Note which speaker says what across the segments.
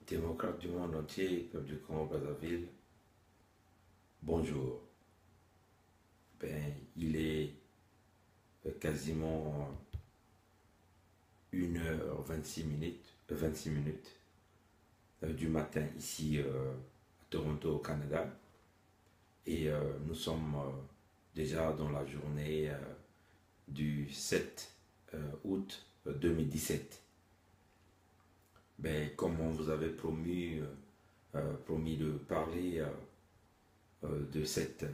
Speaker 1: Démocrates du monde entier, peuple du Congo-Brazzaville, bonjour. Il est quasiment 1h26 du matin ici à Toronto, au Canada. Et nous sommes déjà dans la journée du 7 août 2017. Comme on vous avait promis de parler de cette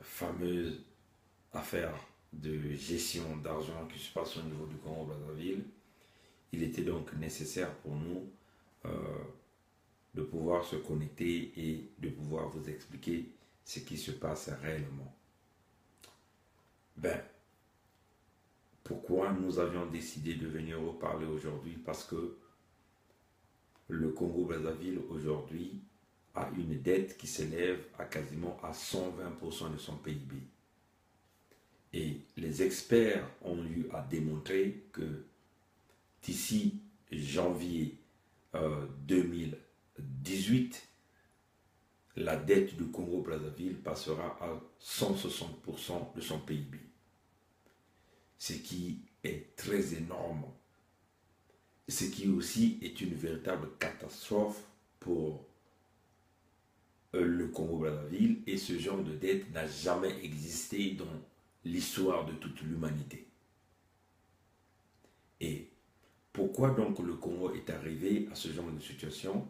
Speaker 1: fameuse affaire de gestion d'argent qui se passe au niveau du Congo-Brazzaville, il était donc nécessaire pour nous de pouvoir se connecter et de pouvoir vous expliquer ce qui se passe réellement. Pourquoi nous avions décidé de venir vous parler aujourd'hui? Parce que le Congo-Brazzaville aujourd'hui a une dette qui s'élève à quasiment à 120% de son PIB. Et les experts ont eu à démontrer que d'ici janvier 2018, la dette du Congo-Brazzaville passera à 160% de son PIB. Ce qui est très énorme. Ce qui aussi est une véritable catastrophe pour le Congo-Brazzaville, et ce genre de dette n'a jamais existé dans l'histoire de toute l'humanité. Et pourquoi donc le Congo est arrivé à ce genre de situation?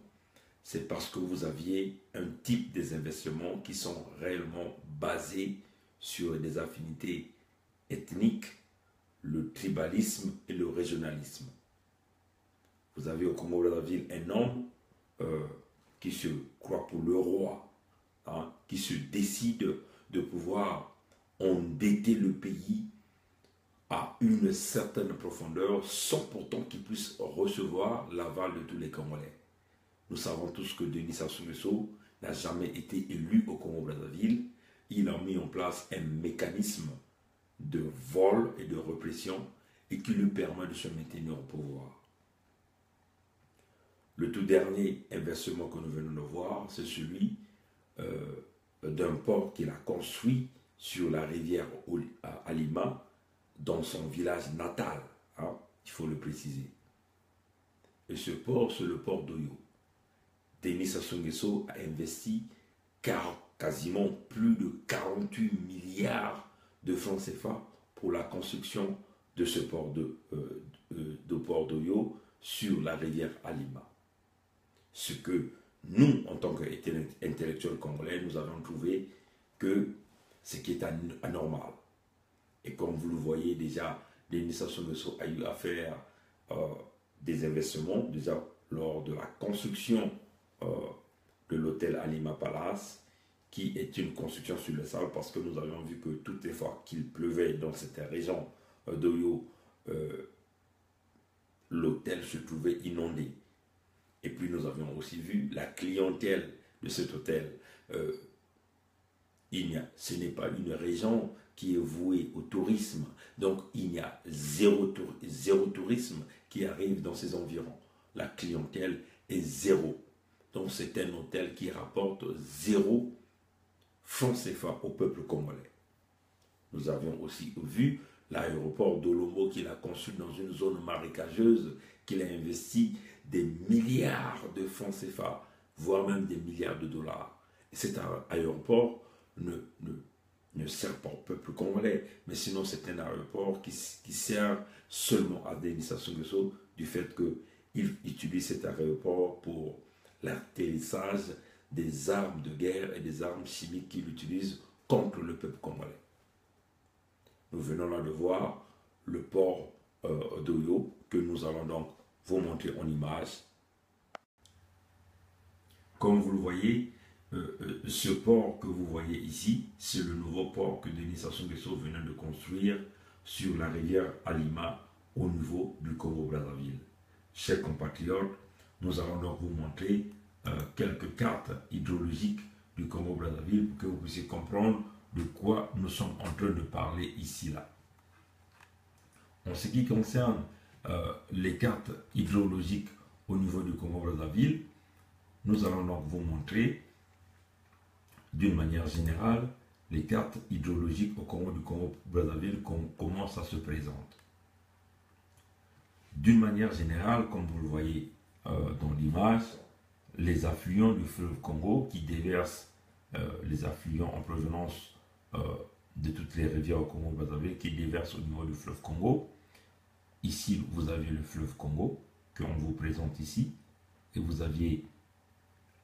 Speaker 1: C'est parce que vous aviez un type des investissements qui sont réellement basés sur des affinités ethniques, le tribalisme et le régionalisme. Vous avez au Congo-Brazzaville un homme qui se croit pour le roi, qui se décide de pouvoir endetter le pays à une certaine profondeur sans pourtant qu'il puisse recevoir l'aval de tous les Congolais. Nous savons tous que Denis Sassou Nguesso n'a jamais été élu au Congo-Brazzaville. Il a mis en place un mécanisme de vol et de répression et qui lui permet de se maintenir au pouvoir. Le tout dernier investissement que nous venons de voir, c'est celui d'un port qu'il a construit sur la rivière Alima, dans son village natal, il faut le préciser. Et ce port, c'est le port d'Oyo. Denis Sassou Nguesso a investi quasiment plus de 48 milliards de francs CFA pour la construction de ce port port d'Oyo sur la rivière Alima. Ce que nous, en tant qu'intellectuels congolais, nous avons trouvé que ce qui est anormal. Et comme vous le voyez déjà, Denis Sassou Nguesso a eu à faire des investissements déjà lors de la construction de l'hôtel Alima Palace, qui est une construction sur le sable, parce que nous avions vu que toutes les fois qu'il pleuvait dans cette région d'Oyo, l'hôtel se trouvait inondé. Et puis nous avions aussi vu la clientèle de cet hôtel. Ce n'est pas une région qui est vouée au tourisme. Donc il y a zéro tourisme qui arrive dans ces environs. La clientèle est zéro. Donc c'est un hôtel qui rapporte 0 francs CFA au peuple congolais. Nous avions aussi vu l'aéroport d'Olombo qu'il a conçu dans une zone marécageuse, qu'il a investi des milliards de francs CFA, voire même des milliards de dollars. Et cet aéroport ne sert pas au peuple congolais, mais sinon c'est un aéroport qui sert seulement à Denis Sassou Nguesso, du fait qu'il utilise cet aéroport pour l'atterrissage des armes de guerre et des armes chimiques qu'il utilise contre le peuple congolais. Nous venons là de voir le port d'Oyo, que nous allons donc vous montrer en image. Comme vous le voyez, ce port que vous voyez ici, c'est le nouveau port que Denis Sassou Nguesso venait de construire sur la rivière Alima au niveau du Congo-Brazzaville. Chers compatriotes, nous allons donc vous montrer quelques cartes hydrologiques du Congo-Brazzaville pour que vous puissiez comprendre de quoi nous sommes en train de parler ici-là. En ce qui concerne les cartes hydrologiques au niveau du Congo-Brazzaville, nous allons donc vous montrer d'une manière générale les cartes hydrologiques au Congo du Congo-Brazzaville, comment ça se présente. D'une manière générale, comme vous le voyez dans l'image, les affluents du fleuve Congo qui déversent les affluents en provenance de toutes les rivières au Congo-Brazzaville qui déversent au niveau du fleuve Congo. Ici, vous avez le fleuve Congo qu'on vous présente ici, et vous aviez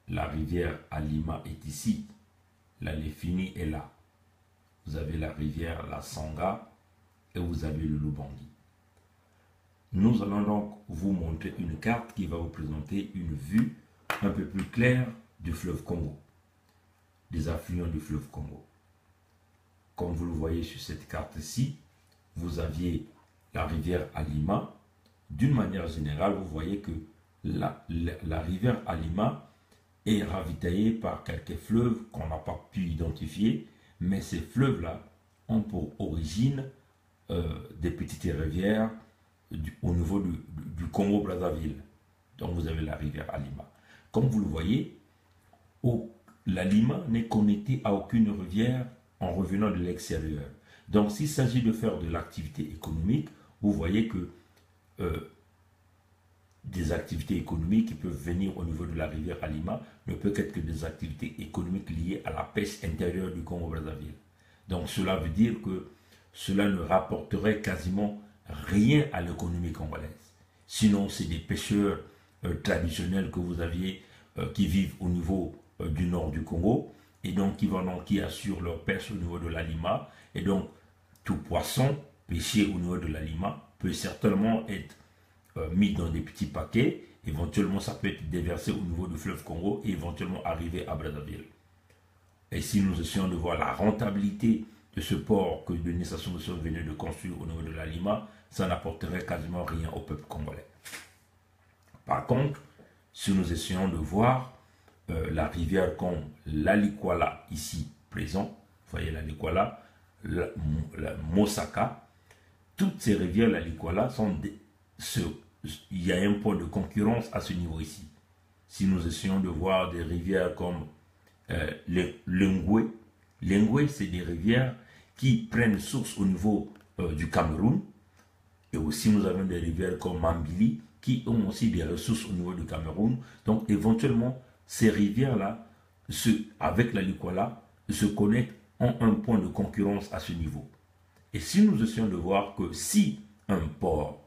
Speaker 1: la rivière Alima est ici, la Lefini est là. Vous avez la rivière la Sanga et vous avez le Lubangui. Nous allons donc vous montrer une carte qui va vous présenter une vue un peu plus claire du fleuve Congo, des affluents du fleuve Congo. Comme vous le voyez sur cette carte-ci, vous aviez la rivière Alima. D'une manière générale, vous voyez que la rivière Alima est ravitaillée par quelques fleuves qu'on n'a pas pu identifier, mais ces fleuves-là ont pour origine des petites rivières au niveau du Congo-Brazzaville. Donc vous avez la rivière Alima. Comme vous le voyez, l'Alima n'est connectée à aucune rivière en revenant de l'extérieur. Donc s'il s'agit de faire de l'activité économique, vous voyez que des activités économiques qui peuvent venir au niveau de la rivière Alima ne peuvent être que des activités économiques liées à la pêche intérieure du Congo-Brazzaville. Donc cela veut dire que cela ne rapporterait quasiment rien à l'économie congolaise. Sinon, c'est des pêcheurs traditionnels que vous aviez qui vivent au niveau du nord du Congo et donc qui assurent leur pêche au niveau de l'Alima. Et donc, tout poisson pêché au niveau de l'Alima peut certainement être mis dans des petits paquets. Éventuellement, ça peut être déversé au niveau du fleuve Congo et éventuellement arriver à Brazzaville. Et si nous essayons de voir la rentabilité de ce port que Denis Sassou Nguesso venait de construire au niveau de l'Alima, ça n'apporterait quasiment rien au peuple congolais. Par contre, si nous essayons de voir la rivière comme l'Alikwala ici présent, vous voyez l'Alikwala, la Mosaka, toutes ces rivières l'Alikwala il y a un point de concurrence à ce niveau ici. Si nous essayons de voir des rivières comme l'Engwe, c'est des rivières qui prennent source au niveau du Cameroun, et aussi nous avons des rivières comme Mambili qui ont aussi des ressources au niveau du Cameroun. Donc éventuellement ces rivières-là, avec la Likwala, se connectent, ont un point de concurrence à ce niveau. Et si nous essayons de voir que si un port,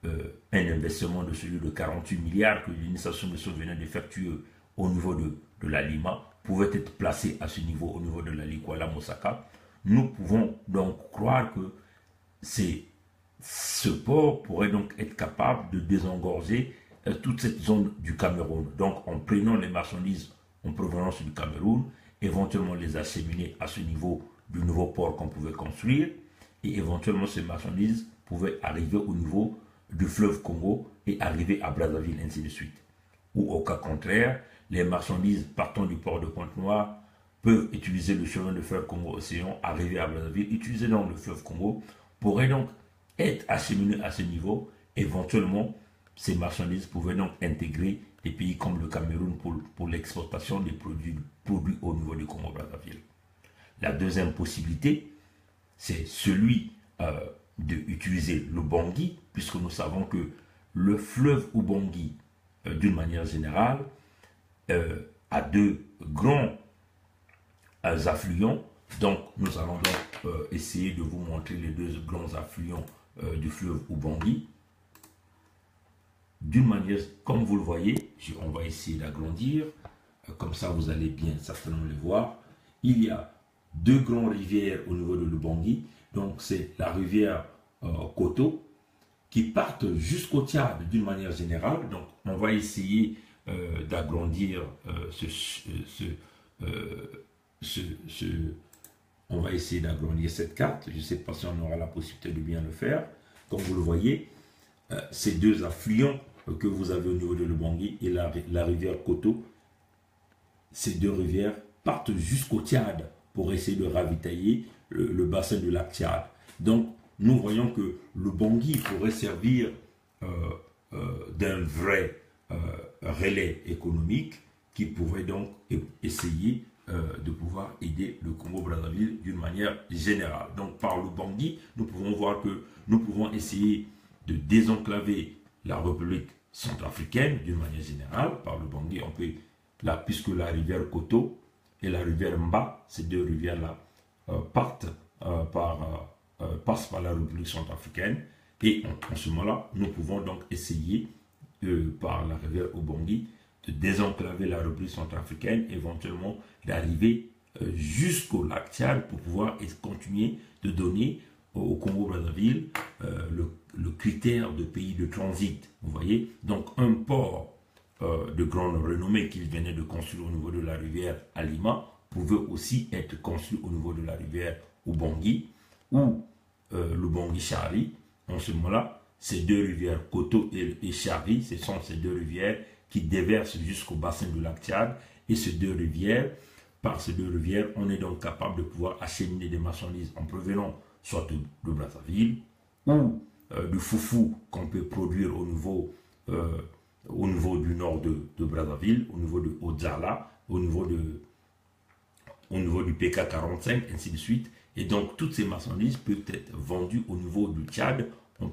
Speaker 1: un investissement de celui de 48 milliards que l'administration de venait d'effectuer au niveau de l'Alima pouvait être placé à ce niveau, au niveau de la Likwala Mosaka, nous pouvons donc croire que ce port pourrait donc être capable de désengorger toute cette zone du Cameroun. Donc en prenant les marchandises en provenance du Cameroun, éventuellement les acheminer à ce niveau du nouveau port qu'on pouvait construire, et éventuellement ces marchandises pouvaient arriver au niveau du fleuve Congo et arriver à Brazzaville, ainsi de suite. Ou au cas contraire, les marchandises partant du port de Pointe-Noire peuvent utiliser le chemin de fer Congo-Océan, arriver à Brazzaville, utiliser donc le fleuve Congo, pourraient donc être acheminées à ce niveau. Éventuellement, ces marchandises pouvaient donc intégrer des pays comme le Cameroun pour l'exportation des produits au niveau du Congo-Brazzaville. La deuxième possibilité, c'est celui d'utiliser le Bangui, puisque nous savons que le fleuve Ubangui, d'une manière générale, a deux grands affluents. Donc, nous allons donc essayer de vous montrer les deux grands affluents du fleuve Ubangui. D'une manière, comme vous le voyez, on va essayer d'agrandir, comme ça vous allez bien certainement les voir. Il y a deux grandes rivières au niveau de l'Ubangui. Donc, c'est la rivière Koto, qui partent jusqu'au Tchad d'une manière générale. Donc, on va essayer d'agrandir on va essayer d'agrandir cette carte. Je ne sais pas si on aura la possibilité de bien le faire. Comme vous le voyez, ces deux affluents que vous avez au niveau de l'Ubangui et la rivière Koto, ces deux rivières partent jusqu'au Tchad pour essayer de ravitailler le bassin du lac Tchad. Donc, nous voyons que le Bangui pourrait servir d'un vrai relais économique qui pourrait donc essayer de pouvoir aider le Congo-Brazzaville d'une manière générale. Donc par le Bangui, nous pouvons voir que nous pouvons essayer de désenclaver la République centrafricaine d'une manière générale. Par le Bangui, on peut, là, puisque la rivière Koto et la rivière Mba, ces deux rivières-là, passent par la République centrafricaine. Et en ce moment-là, nous pouvons donc essayer, par la rivière Ubangui, de désenclaver la République centrafricaine, éventuellement d'arriver jusqu'au lac Tchad pour pouvoir continuer de donner au Congo-Brazzaville le critère de pays de transit. Vous voyez, donc un port de grande renommée qu'il venait de construire au niveau de la rivière Alima pouvait aussi être construit au niveau de la rivière Ubangui ou l'Ubangui-Chari. En ce moment-là, ces deux rivières, Koto et Chari, ce sont ces deux rivières qui déversent jusqu'au bassin du lac Tchad. Et ces deux rivières, par ces deux rivières, on est donc capable de pouvoir acheminer des marchandises en provenant soit de Brazzaville ou du foufou qu'on peut produire au niveau du nord de Brazzaville, au niveau de Odzala, au niveau du PK45, ainsi de suite. Et donc, toutes ces marchandises peuvent être vendues au niveau du Tchad en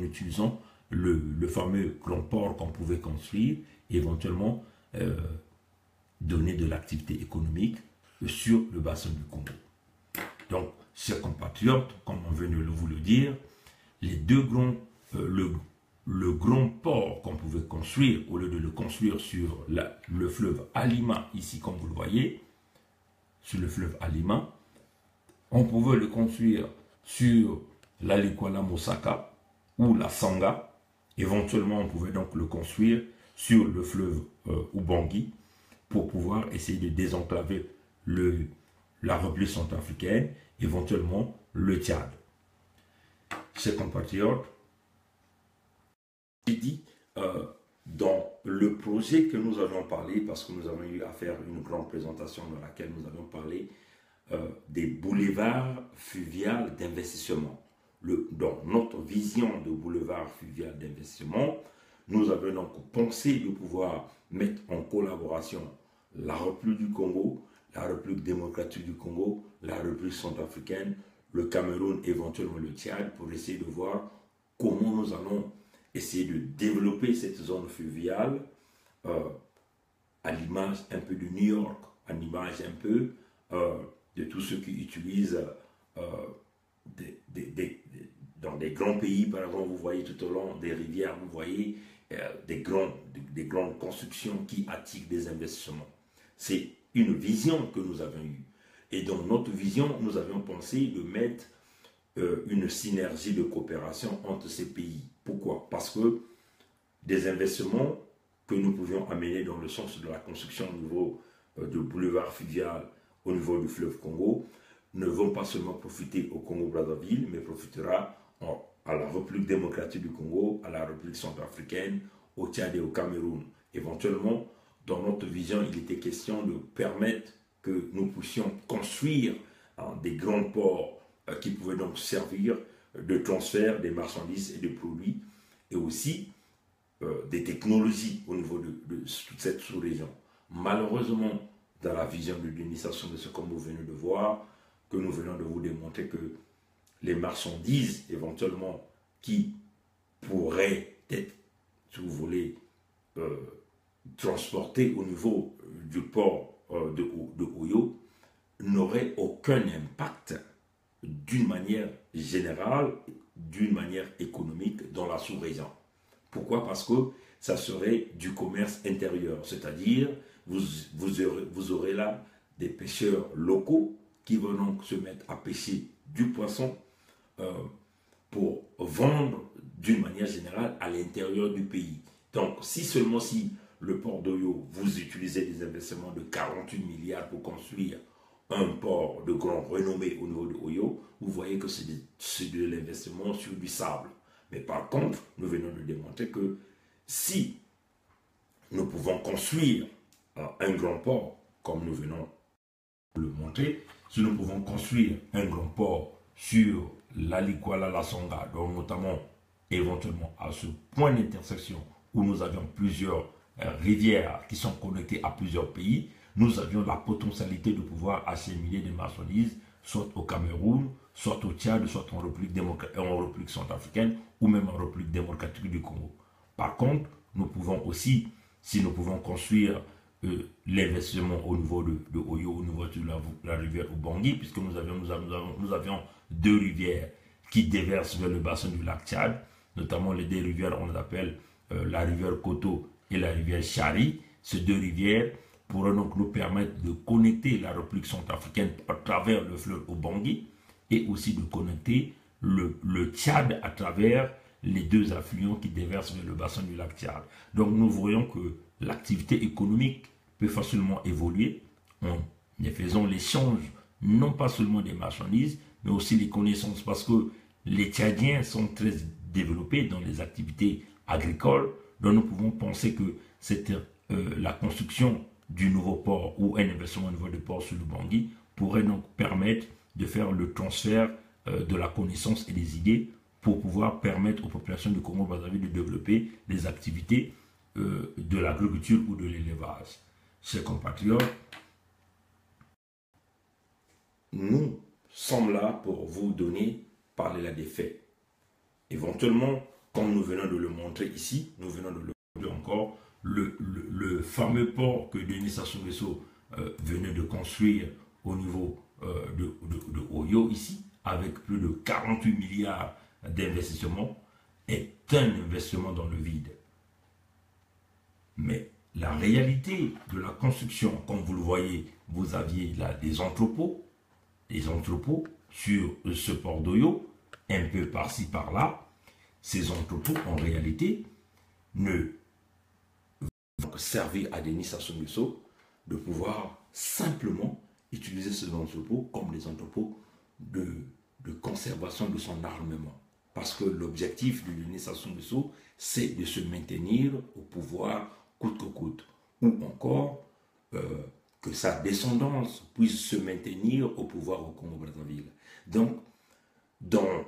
Speaker 1: utilisant le fameux grand port qu'on pouvait construire et éventuellement donner de l'activité économique sur le bassin du Congo. Donc, chers compatriotes, comme on vient de vous le dire, les deux grands, le grand port qu'on pouvait construire, au lieu de le construire sur le fleuve Alima, ici comme vous le voyez, sur le fleuve Alima, on pouvait le construire sur la Likwala Mosaka ou la Sanga. Éventuellement, on pouvait donc le construire sur le fleuve Ubangui pour pouvoir essayer de désenclaver la République centrafricaine, éventuellement le Tchad. Chers compatriotes, j'ai dit dans le projet que nous avons parlé, parce que nous avons eu à faire une grande présentation dans laquelle nous avons parlé des boulevards fluviaux d'investissement. Dans notre vision de boulevard fluvial d'investissement, nous avons donc pensé de pouvoir mettre en collaboration la République du Congo, la République démocratique du Congo, la République centrafricaine, le Cameroun, éventuellement le Tchad, pour essayer de voir comment nous allons essayer de développer cette zone fluviale à l'image un peu de New York, à l'image un peu de tous ceux qui utilisent dans des grands pays, par exemple, vous voyez tout au long des rivières, vous voyez des grandes constructions qui attirent des investissements. C'est une vision que nous avons eue. Et dans notre vision, nous avions pensé de mettre une synergie de coopération entre ces pays. Pourquoi? Parce que des investissements que nous pouvions amener dans le sens de la construction au niveau de boulevard fluvial au niveau du fleuve Congo ne vont pas seulement profiter au Congo-Brazzaville, mais profitera à la République démocratique du Congo, à la République centrafricaine, au Tchad et au Cameroun. Éventuellement, dans notre vision, il était question de permettre que nous puissions construire des grands ports qui pouvaient donc servir de transfert des marchandises et des produits, et aussi des technologies au niveau de toute cette sous-région. Malheureusement, dans la vision de l'initiation de ce que vous venez de voir, que nous venons de vous démontrer que les marchandises, éventuellement, qui pourraient être, si vous voulez, transportées au niveau du port de Oyo, n'auraient aucun impact d'une manière générale, d'une manière économique dans la sous-région. Pourquoi? Parce que ça serait du commerce intérieur, c'est-à-dire vous aurez là des pêcheurs locaux qui vont donc se mettre à pêcher du poisson pour vendre d'une manière générale à l'intérieur du pays. Donc, si le port d'Oyo, vous utilisez des investissements de 48 milliards pour construire un port de grande renommée au niveau de Oyo, vous voyez que c'est de l'investissement sur du sable. Mais par contre, nous venons de démontrer que si nous pouvons construire un grand port, comme nous venons de le montrer, si nous pouvons construire un grand port sur la Likwala, la Songa, donc notamment éventuellement à ce point d'intersection où nous avions plusieurs rivières qui sont connectées à plusieurs pays, nous avions la potentialité de pouvoir acheminer des marchandises, soit au Cameroun, soit au Tchad, soit en République centrafricaine, ou même en République démocratique du Congo. Par contre, nous pouvons aussi, si nous pouvons construire l'investissement au niveau de Oyo, au niveau de la rivière Ubangui, puisque nous avions deux rivières qui déversent vers le bassin du lac Tchad, notamment les deux rivières, on les appelle la rivière Koto et la rivière Chari. Ces deux rivières pourraient donc nous permettre de connecter la République centrafricaine à travers le fleuve Ubangui et aussi de connecter le Tchad à travers les deux affluents qui déversent vers le bassin du lac Tchad. Donc nous voyons que l'activité économique peut facilement évoluer en faisant l'échange non pas seulement des marchandises, mais aussi les connaissances, parce que les Tchadiens sont très développés dans les activités agricoles, donc nous pouvons penser que la construction du nouveau port ou un investissement au niveau du port sur le Bangui pourrait donc permettre de faire le transfert de la connaissance et des idées pour pouvoir permettre aux populations du Congo-Brazzaville de développer les activités de l'agriculture ou de l'élevage. Chers compatriotes, nous sommes là pour vous parler là des faits. Éventuellement, comme nous venons de le montrer ici, nous venons de le montrer encore, le fameux port que Denis Sassou Nguesso venait de construire au niveau de Oyo ici, avec plus de 48 milliards d'investissements, est un investissement dans le vide. Mais la réalité de la construction, comme vous le voyez, vous aviez là des entrepôts sur ce port d'Oyo, un peu par-ci par-là. Ces entrepôts, en réalité, ne vont servir à Denis Sassou Nguesso de pouvoir simplement utiliser ces entrepôts comme des entrepôts de conservation de son armement. Parce que l'objectif de Denis Sassou Nguesso, c'est de se maintenir au pouvoir coûte que coûte. Ou encore que sa descendance puisse se maintenir au pouvoir au Congo-Brazzaville. Donc, dans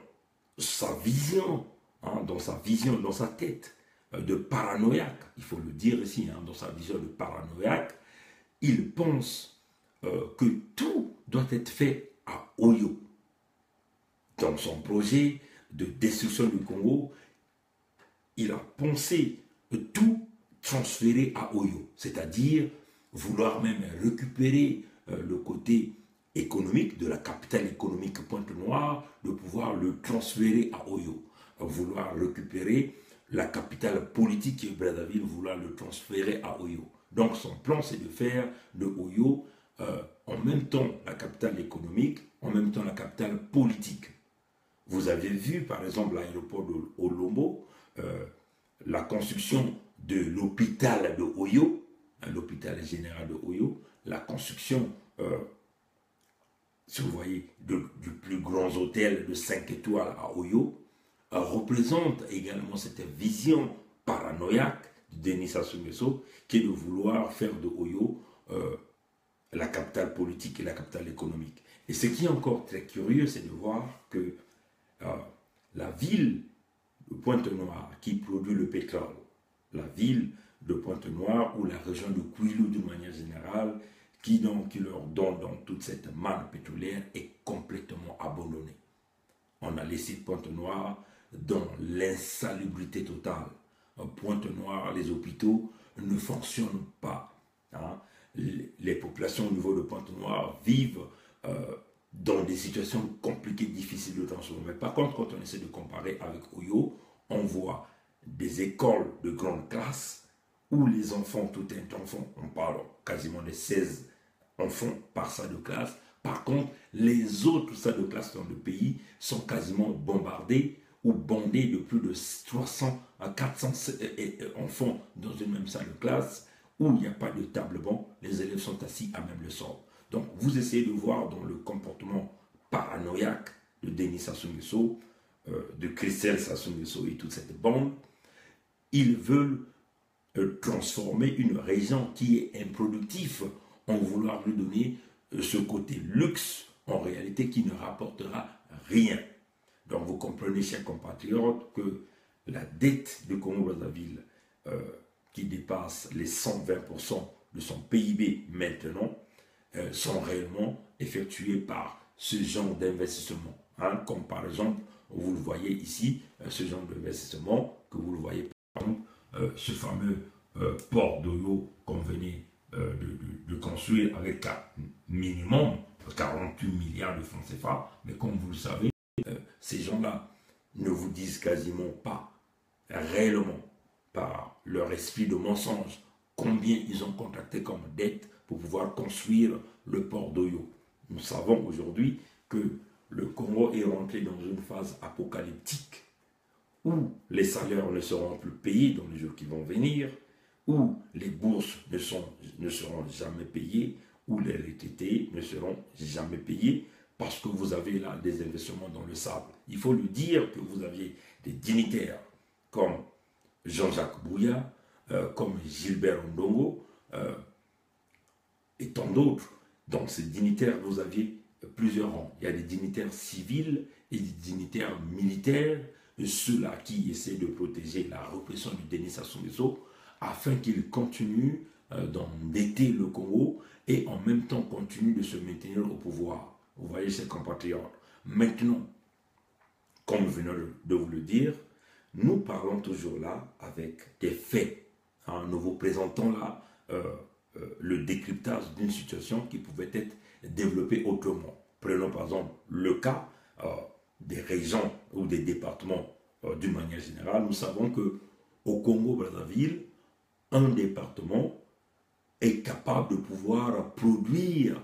Speaker 1: sa vision, dans sa tête de paranoïaque, il faut le dire ici, dans sa vision de paranoïaque, il pense que tout doit être fait à Oyo. Dans son projet de destruction du Congo, il a pensé tout transférer à Oyo, c'est-à-dire vouloir même récupérer le côté économique de la capitale économique Pointe-Noire, de pouvoir le transférer à Oyo, vouloir récupérer la capitale politique qui est Brazzaville, vouloir le transférer à Oyo. Donc son plan, c'est de faire de Oyo en même temps la capitale économique, en même temps la capitale politique. Vous avez vu par exemple l'aéroport de Olombo, la construction de l'hôpital de Oyo, l'hôpital général de Oyo, la construction, si vous voyez, du plus grand hôtel de 5 étoiles à Oyo, représente également cette vision paranoïaque de Denis Sassou Nguesso, qui est de vouloir faire de Oyo la capitale politique et la capitale économique. Et ce qui est encore très curieux, c'est de voir que la ville de Pointe-Noire qui produit le pétrole, la ville de Pointe-Noire ou la région de Kouilou d'une manière générale, qui leur donne dans toute cette manne pétrolière, est complètement abandonnée. On a laissé Pointe-Noire dans l'insalubrité totale. Pointe-Noire, les hôpitaux ne fonctionnent pas. Les populations au niveau de Pointe-Noire vivent dans des situations compliquées, difficiles de transformer. Par contre, quand on essaie de comparer avec Oyo, on voit des écoles de grande classe où les enfants, tout un enfant, on parle quasiment de 16 enfants par salle de classe. Par contre, les autres salles de classe dans le pays sont quasiment bombardées ou bondées de plus de 300 à 400 enfants dans une même salle de classe où il n'y a pas de table-banc, les élèves sont assis à même le sol. Donc, vous essayez de voir dans le comportement paranoïaque de Denis Sassou Nguesso, de Christelle Sassou Nguesso et toute cette bande, ils veulent transformer une région qui est improductive en vouloir lui donner ce côté luxe, en réalité, qui ne rapportera rien. Donc, vous comprenez, chers compatriotes, que la dette du Congo-Brazzaville qui dépasse les 120% de son PIB maintenant, sont réellement effectués par ce genre d'investissement. Hein, comme par exemple, vous le voyez ici, ce genre d'investissement, que vous le voyez par exemple, ce fameux port d'Oyo qu'on venait de construire avec minimum 48 milliards de francs CFA, mais comme vous le savez, ces gens-là ne vous disent quasiment pas réellement par leur esprit de mensonge combien ils ont contracté comme dette pour pouvoir construire le port d'Oyo. Nous savons aujourd'hui que le Congo est rentré dans une phase apocalyptique où les salaires ne seront plus payés dans les jours qui vont venir, où les bourses ne seront jamais payées, où les retraités ne seront jamais payés, parce que vous avez là des investissements dans le sable. Il faut lui dire que vous aviez des dignitaires comme Jean-Jacques Bouya, comme Gilbert Ndongo, et tant d'autres. Dans ces dignitaires, vous aviez plusieurs rangs. Il y a des dignitaires civils et des dignitaires militaires, ceux-là qui essaient de protéger la répression du Denis Sassou Nguesso, afin qu'il continue d'endetter le Congo et en même temps continue de se maintenir au pouvoir. Vous voyez, ses compatriotes. Maintenant, comme je viens de vous le dire, nous parlons toujours là avec des faits. Hein, nous vous présentons là le décryptage d'une situation qui pouvait être développée autrement. Prenons par exemple le cas des régions ou des départements d'une manière générale. Nous savons qu'au Congo-Brazzaville, un département est capable de pouvoir produire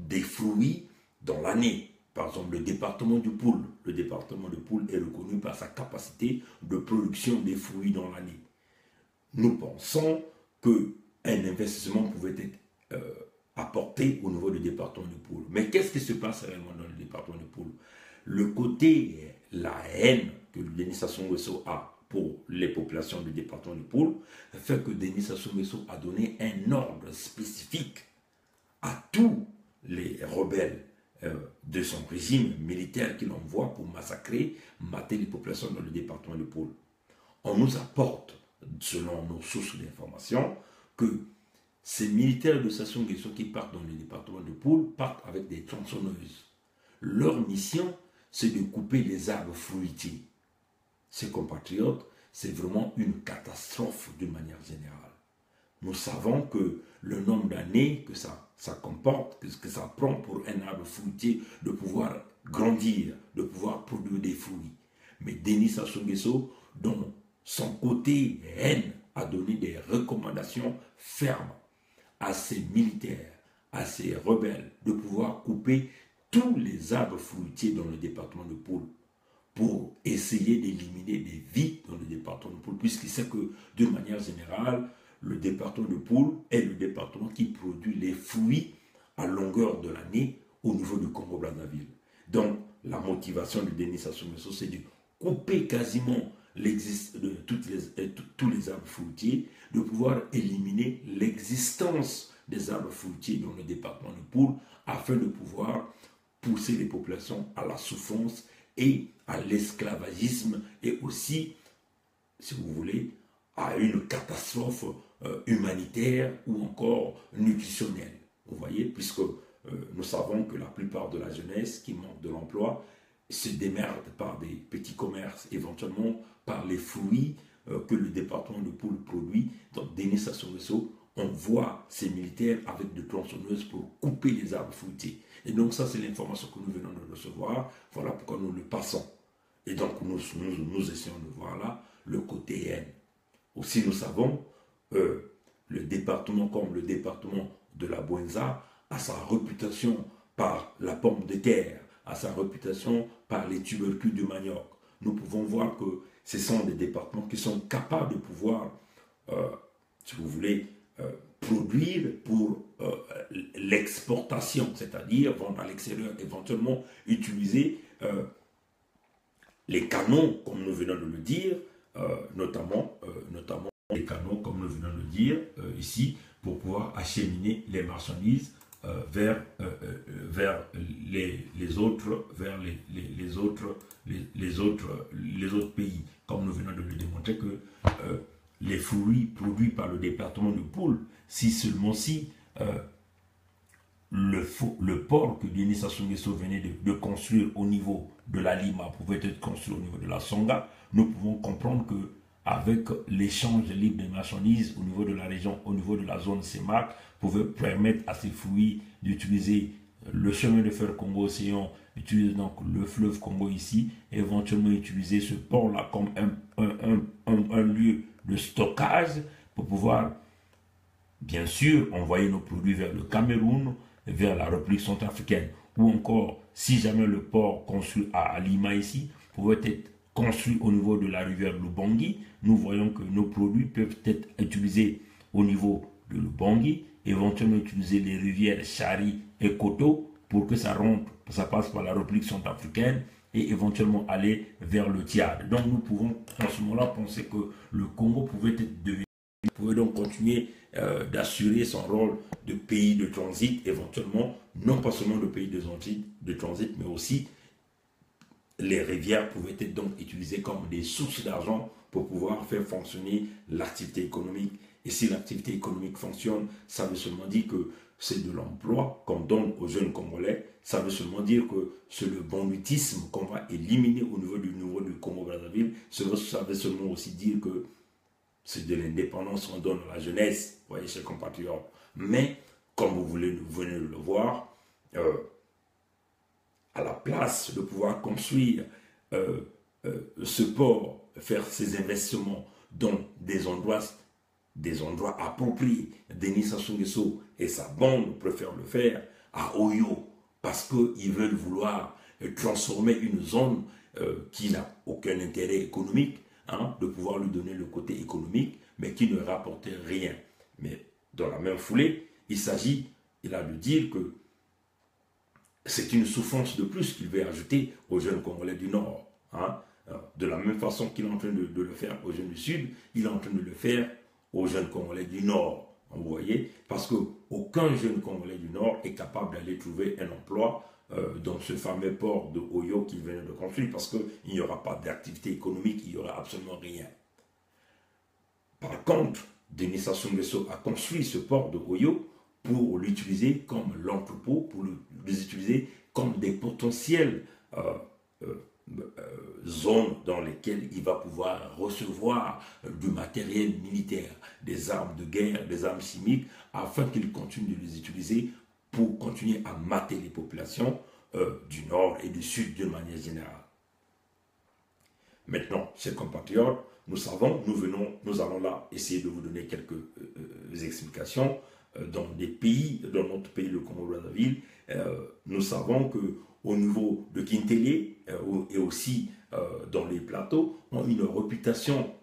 Speaker 1: des fruits dans l'année. Par exemple, le département du Poul. Le département du Poul est reconnu par sa capacité de production des fruits dans l'année. Nous pensons qu'un investissement pouvait être apporté au niveau du département du Poul. Mais qu'est-ce qui se passe réellement dans le département du Poul? Le côté, la haine que Denis Sassou Nguesso a pour les populations du département du Poul fait que Denis Sassou Nguesso a donné un ordre spécifique à tous les rebelles de son régime militaire qu'il envoie pour massacrer, mater les populations dans le département du Poul. On nous apporte, selon nos sources d'information, que ces militaires de Sassou Nguesso qui partent dans le département du Poul partent avec des tronçonneuses. Leur mission, c'est de couper les arbres fruitiers. Ces compatriotes, c'est vraiment une catastrophe d'une manière générale. Nous savons que le nombre d'années que ça comporte, que ça prend pour un arbre fruitier de pouvoir grandir, de pouvoir produire des fruits. Mais Denis Sassou Nguesso, dont son côté haine, a donné des recommandations fermes à ses militaires, à ses rebelles, de pouvoir couper tous les arbres fruitiers dans le département de Poul pour essayer d'éliminer des vies dans le département de Poul, puisqu'il sait que, d'une manière générale, le département de Poul est le département qui produit les fruits à longueur de l'année au niveau du Congo-Brazzaville. Donc, la motivation de Denis Sassou Nguesso, c'est de couper quasiment tous les arbres fruitiers, de pouvoir éliminer l'existence des arbres fruitiers dans le département de Poul, afin de pouvoir pousser les populations à la souffrance et à l'esclavagisme, et aussi, si vous voulez, à une catastrophe humanitaire ou encore nutritionnelle. Vous voyez, puisque nous savons que la plupart de la jeunesse qui manque de l'emploi se démerde par des petits commerces, éventuellement par les fruits que le département de Poul produit. Donc, Denis Sassou Nguesso, on voit ces militaires avec des tronçonneuses pour couper les arbres fruitiers. Et donc, ça, c'est l'information que nous venons de recevoir. Voilà pourquoi nous le passons. Et donc, nous essayons de voir là le côté haine. Aussi, nous savons, le département comme le département de la Bouenza a sa réputation par la pomme de terre, a sa réputation par les tubercules de manioc. Nous pouvons voir que ce sont des départements qui sont capables de pouvoir, si vous voulez, produire pour l'exportation, c'est-à-dire vendre à l'extérieur, éventuellement utiliser les canaux, comme nous venons de le dire, notamment les canaux, comme nous venons de le dire ici, pour pouvoir acheminer les marchandises vers les autres pays, comme nous venons de le démontrer que les fruits produits par le département de Poul, si seulement si le port que Denis Sassou Nguesso venait de construire au niveau de la Lima pouvait être construit au niveau de la Songa, nous pouvons comprendre que avec l'échange libre de marchandises au niveau de la région, au niveau de la zone CEMAC, pouvait permettre à ces fruits d'utiliser le chemin de fer Congo-Océan, utiliser donc le fleuve Congo ici, et éventuellement utiliser ce port-là comme un lieu de stockage pour pouvoir, bien sûr, envoyer nos produits vers le Cameroun, vers la République centrafricaine, ou encore, si jamais le port construit à Lima ici, pouvait être construit au niveau de la rivière Lubangui, nous voyons que nos produits peuvent être utilisés au niveau de Lubangui, éventuellement utiliser les rivières Chari et Koto pour que ça rentre, ça passe par la République centrafricaine et éventuellement aller vers le Tchad. Donc nous pouvons en ce moment-là penser que le Congo pouvait donc continuer d'assurer son rôle de pays de transit, éventuellement, non pas seulement de pays de transit, mais aussi les rivières pouvaient être donc utilisées comme des sources d'argent pour pouvoir faire fonctionner l'activité économique. Et si l'activité économique fonctionne, ça veut seulement dire que c'est de l'emploi qu'on donne aux jeunes Congolais. Ça veut seulement dire que c'est le banditisme qu'on va éliminer au niveau du Congo-Brazzaville. Ça veut seulement aussi dire que c'est de l'indépendance qu'on donne à la jeunesse, vous voyez, chers compatriotes. Mais, comme vous venez de le voir, à la place de pouvoir construire ce port, faire ses investissements dans des endroits appropriés, Denis Sassou Nguesso et sa bande préfèrent le faire à Oyo, parce qu'ils veulent vouloir transformer une zone qui n'a aucun intérêt économique, de pouvoir lui donner le côté économique, mais qui ne rapportait rien. Mais dans la même foulée, il s'agit là de dire que c'est une souffrance de plus qu'il veut ajouter aux jeunes Congolais du Nord. De la même façon qu'il est en train de le faire aux jeunes du Sud, il est en train de le faire aux jeunes Congolais du Nord. Vous voyez, parce qu'aucun jeune Congolais du Nord est capable d'aller trouver un emploi dans ce fameux port de Oyo qu'il venait de construire, parce qu'il n'y aura pas d'activité économique, il n'y aura absolument rien. Par contre, Denis Sassou Nguesso a construit ce port de Oyo pour l'utiliser comme l'entrepôt, pour les utiliser comme des potentielles zones dans lesquelles il va pouvoir recevoir du matériel militaire, des armes de guerre, des armes chimiques, afin qu'il continue de les utiliser pour continuer à mater les populations du Nord et du Sud d'une manière générale. Maintenant, chers compatriotes, nous allons là essayer de vous donner quelques explications. Dans notre pays, le Congo-Brazzaville, nous savons qu'au niveau de Kintélé et aussi dans les plateaux, ont une réputation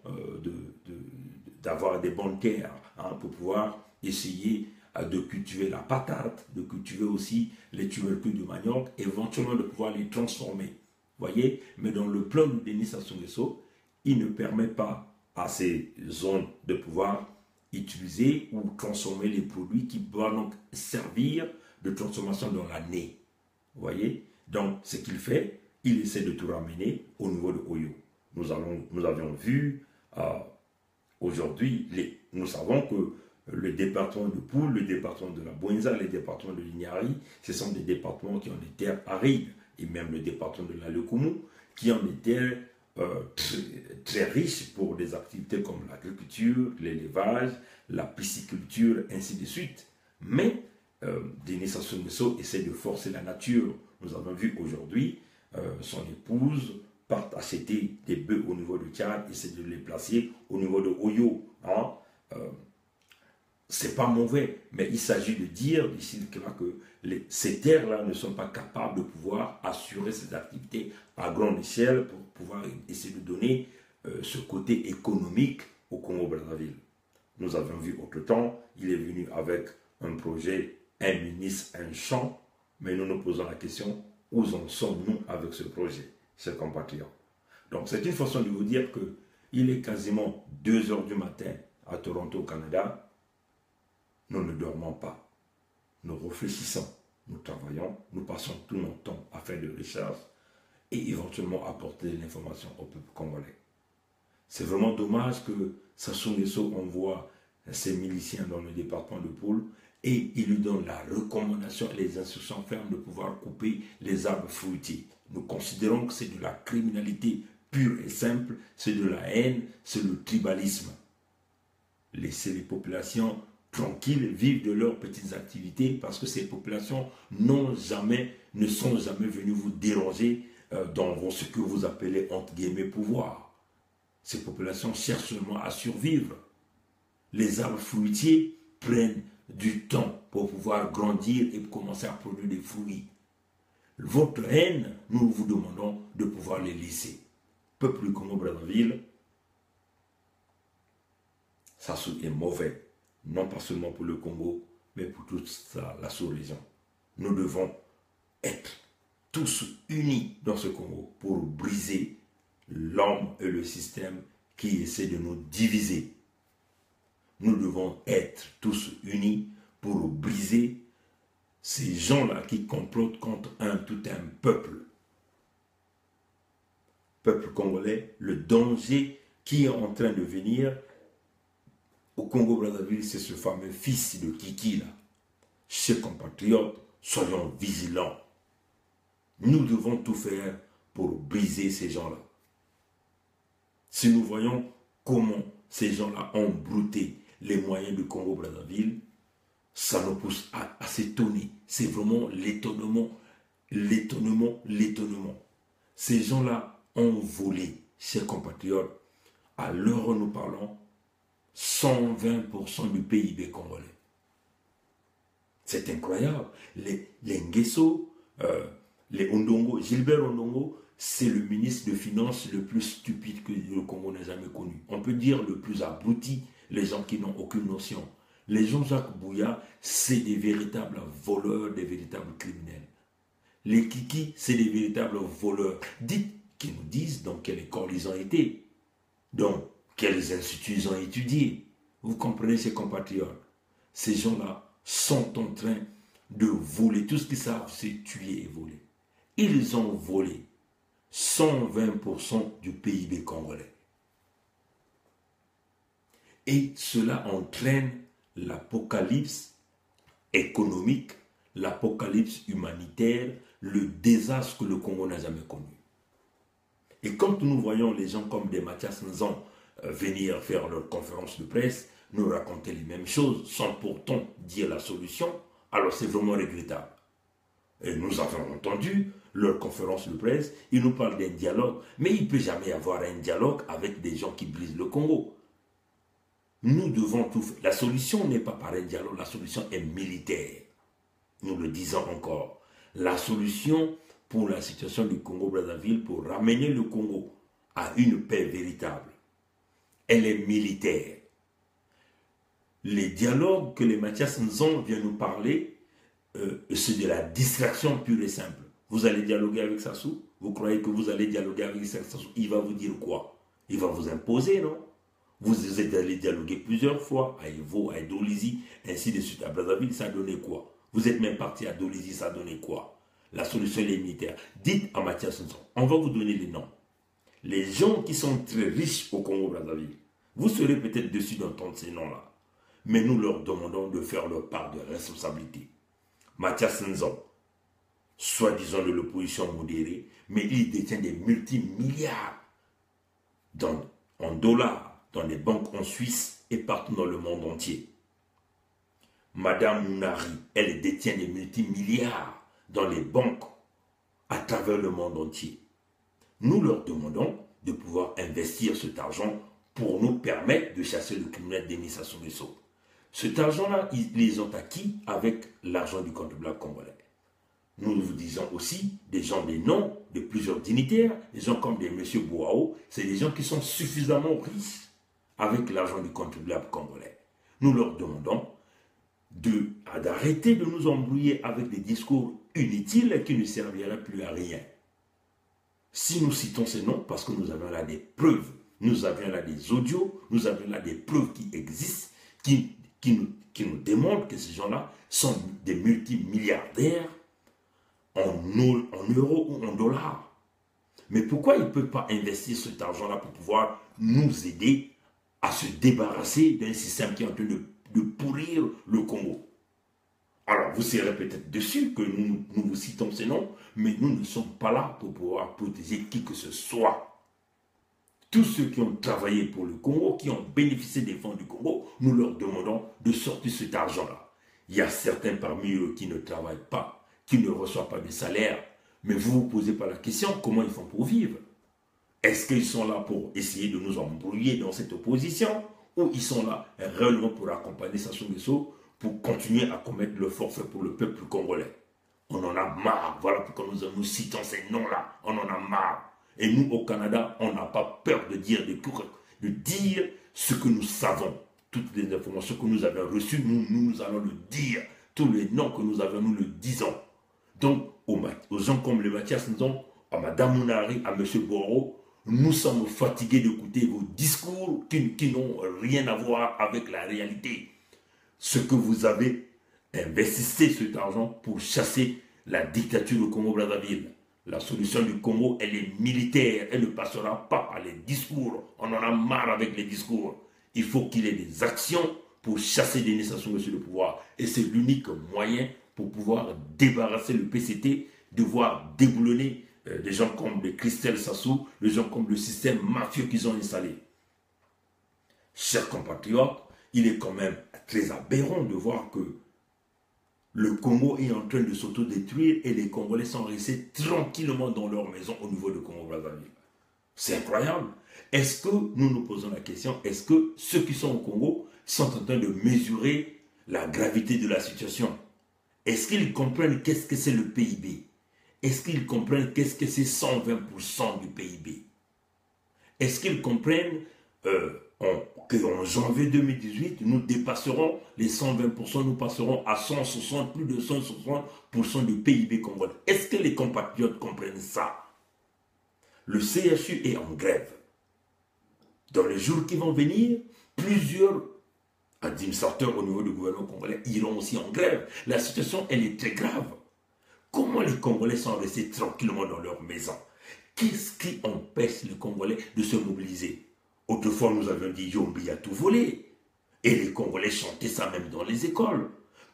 Speaker 1: d'avoir des bonnes terres pour pouvoir essayer de cultiver la patate, de cultiver aussi les tubercules de manioc, éventuellement de pouvoir les transformer. Voyez, mais dans le plan de Denis Sassou Nguesso, il ne permet pas à ces zones de pouvoir utiliser ou transformer les produits qui doivent donc servir de transformation dans l'année. Vous voyez? Donc, ce qu'il fait, il essaie de tout ramener au niveau de Oyo. Nous avions vu aujourd'hui, nous savons que le département de Poul, le département de la Bouenza, le département de l'Ignari, ce sont des départements qui ont des terres arides, et même le département de la Lekumu, qui ont des terres très riches pour des activités comme l'agriculture, l'élevage, la pisciculture, ainsi de suite. Mais Denis Sassou Nguesso essaie de forcer la nature. Nous avons vu aujourd'hui son épouse part acheter des bœufs au niveau de Tchad, essaie de les placer au niveau de Oyo. C'est pas mauvais, mais il s'agit de dire ici que ces terres-là ne sont pas capables de pouvoir assurer ces activités à grande échelle pour pouvoir essayer de donner ce côté économique au Congo-Brazzaville. Nous avons vu autre temps, il est venu avec un projet, un ministre, un champ, mais nous nous posons la question, où en sommes-nous avec ce projet, chers compatriotes? Donc c'est une façon de vous dire qu'il est quasiment 2 heures du matin à Toronto, au Canada. Nous ne dormons pas, nous réfléchissons, nous travaillons, nous passons tout notre temps à faire des recherches et éventuellement apporter de l'information au peuple congolais. C'est vraiment dommage que Sassou Nguesso envoie ses miliciens dans le département de Poul et il lui donne la recommandation et les instructions fermes de pouvoir couper les arbres fruitiers. Nous considérons que c'est de la criminalité pure et simple, c'est de la haine, c'est le tribalisme. Laissez les populations tranquilles vivre de leurs petites activités parce que ces populations ne sont jamais venues vous déranger dans ce que vous appelez entre guillemets pouvoir. Ces populations cherchent seulement à survivre. Les arbres fruitiers prennent du temps pour pouvoir grandir et commencer à produire des fruits. Votre haine, nous vous demandons de pouvoir les laisser. Peuple du Congo-Brazzaville, Sassou est mauvais, non pas seulement pour le Congo, mais pour toute la sous-région. Nous devons être tous unis dans ce Congo pour briser l'homme et le système qui essaie de nous diviser. Nous devons être tous unis pour briser ces gens-là qui complotent contre tout un peuple. Peuple congolais, le danger qui est en train de venir au Congo-Brazzaville, c'est ce fameux fils de Kiki là. Chers compatriotes, soyons vigilants. Nous devons tout faire pour briser ces gens-là. Si nous voyons comment ces gens-là ont brouté les moyens du Congo-Brazzaville, ça nous pousse à s'étonner. C'est vraiment l'étonnement, l'étonnement, l'étonnement. Ces gens-là ont volé, chers compatriotes, à l'heure où nous parlons, 120% du PIB congolais. C'est incroyable. Les Nguesso, les Ondongo, Gilbert Ondongo, c'est le ministre de Finances le plus stupide que le Congo n'a jamais connu. On peut dire le plus abruti, les gens qui n'ont aucune notion. Les Jean-Jacques Bouya, c'est des véritables voleurs, des véritables criminels. Les Kiki, c'est des véritables voleurs. Dites qu'ils nous disent dans quelle école ils ont été, dans quels instituts ils ont étudié. Vous comprenez, ces compatriotes? Ces gens-là sont en train de voler. Tout ce qu'ils savent, c'est tuer et voler. Ils ont volé 120% du PIB congolais. Et cela entraîne l'apocalypse économique, l'apocalypse humanitaire, le désastre que le Congo n'a jamais connu. Et quand nous voyons les gens comme des Mathias Nzan venir faire leur conférence de presse, nous raconter les mêmes choses sans pourtant dire la solution, alors c'est vraiment regrettable. Et nous avons entendu leur conférence de presse, ils nous parlent d'un dialogue, mais il ne peut jamais y avoir un dialogue avec des gens qui brisent le Congo. Nous devons tout faire. La solution n'est pas par un dialogue, la solution est militaire. Nous le disons encore. La solution pour la situation du Congo-Brazzaville, pour ramener le Congo à une paix véritable, elle est militaire. Les dialogues que les Mathias Nzan vient nous parler, c'est de la distraction pure et simple. Vous allez dialoguer avec Sassou? Vous croyez que vous allez dialoguer avec Sassou? Il va vous dire quoi? Il va vous imposer, non? Vous êtes allé dialoguer plusieurs fois à Evo, à Edolizi, ainsi de suite. À Brazzaville, ça a donné quoi? Vous êtes même parti à Dolizi, ça a donné quoi? La solution est militaire. Dites à Mathias Nzan, on va vous donner les noms. Les gens qui sont très riches au Congo-Brazzaville, vous serez peut-être déçus d'entendre ces noms-là. Mais nous leur demandons de faire leur part de responsabilité. Mathias Nzan, soi-disant de l'opposition modérée, mais il détient des multimilliards en dollars dans les banques en Suisse et partout dans le monde entier. Madame Mounari, elle détient des multimilliards dans les banques à travers le monde entier. Nous leur demandons de pouvoir investir cet argent pour nous permettre de chasser le criminel Denis Sassou Nguesso. Cet argent-là, ils les ont acquis avec l'argent du contribuable congolais. Nous vous disons aussi des noms de plusieurs dignitaires, des gens comme des M. Bouao, c'est des gens qui sont suffisamment riches avec l'argent du contribuable congolais. Nous leur demandons d'arrêter de nous embrouiller avec des discours inutiles qui ne serviraient plus à rien. Si nous citons ces noms, parce que nous avons là des preuves, nous avons là des audios, nous avons là des preuves qui existent, qui nous démontrent que ces gens-là sont des multimilliardaires en euros ou en dollars. Mais pourquoi ils ne peuvent pas investir cet argent-là pour pouvoir nous aider à se débarrasser d'un système qui est en train de pourrir le Congo? Alors, vous serez peut-être dessus que nous vous citons ces noms, mais nous ne sommes pas là pour pouvoir protéger qui que ce soit. Tous ceux qui ont travaillé pour le Congo, qui ont bénéficié des fonds du Congo, nous leur demandons de sortir cet argent-là. Il y a certains parmi eux qui ne travaillent pas, qui ne reçoivent pas de salaire, mais vous vous posez pas la question, comment ils font pour vivre? Est-ce qu'ils sont là pour essayer de nous embrouiller dans cette opposition, ou ils sont là réellement pour accompagner Sassou Nguesso pour continuer à commettre le forfait pour le peuple congolais? On en a marre, voilà pourquoi nous citons ces noms-là, on en a marre. Et nous, au Canada, on n'a pas peur de dire ce que nous savons. Toutes les informations que nous avons reçues, nous allons le dire. Tous les noms que nous avons, nous le disons. Donc, aux gens comme le Mathias Nzon, à Mme Mounari, à M. Boro, nous sommes fatigués d'écouter vos discours qui n'ont rien à voir avec la réalité. Ce que vous avez, investissez cet argent pour chasser la dictature au Congo-Brazzaville. La solution du Congo, elle est militaire. Elle ne passera pas par les discours. On en a marre avec les discours. Il faut qu'il y ait des actions pour chasser des nations sur le pouvoir. Et c'est l'unique moyen pour pouvoir débarrasser le PCT, devoir déboulonner des gens comme les Christelle Sassou, des gens comme le système mafieux qu'ils ont installé. Chers compatriotes, il est quand même très aberrant de voir que le Congo est en train de s'autodétruire et les Congolais sont restés tranquillement dans leur maison au niveau de Congo-Brazzaville. C'est incroyable. Est-ce que nous nous posons la question, est-ce que ceux qui sont au Congo sont en train de mesurer la gravité de la situation? Est-ce qu'ils comprennent qu'est-ce que c'est le PIB? Est-ce qu'ils comprennent qu'est-ce que c'est 120% du PIB? Est-ce qu'ils comprennent qu'en janvier 2018, nous dépasserons les 120%, nous passerons à 160, plus de 160% du PIB congolais? Est-ce que les compatriotes comprennent ça? Le CHU est en grève. Dans les jours qui vont venir, plusieurs administrateurs au niveau du gouvernement congolais iront aussi en grève. La situation, elle est très grave. Comment les Congolais sont restés tranquillement dans leur maison? Qu'est-ce qui empêche les Congolais de se mobiliser? Autrefois, nous avions dit Yombi a tout volé. Et les Congolais chantaient ça même dans les écoles.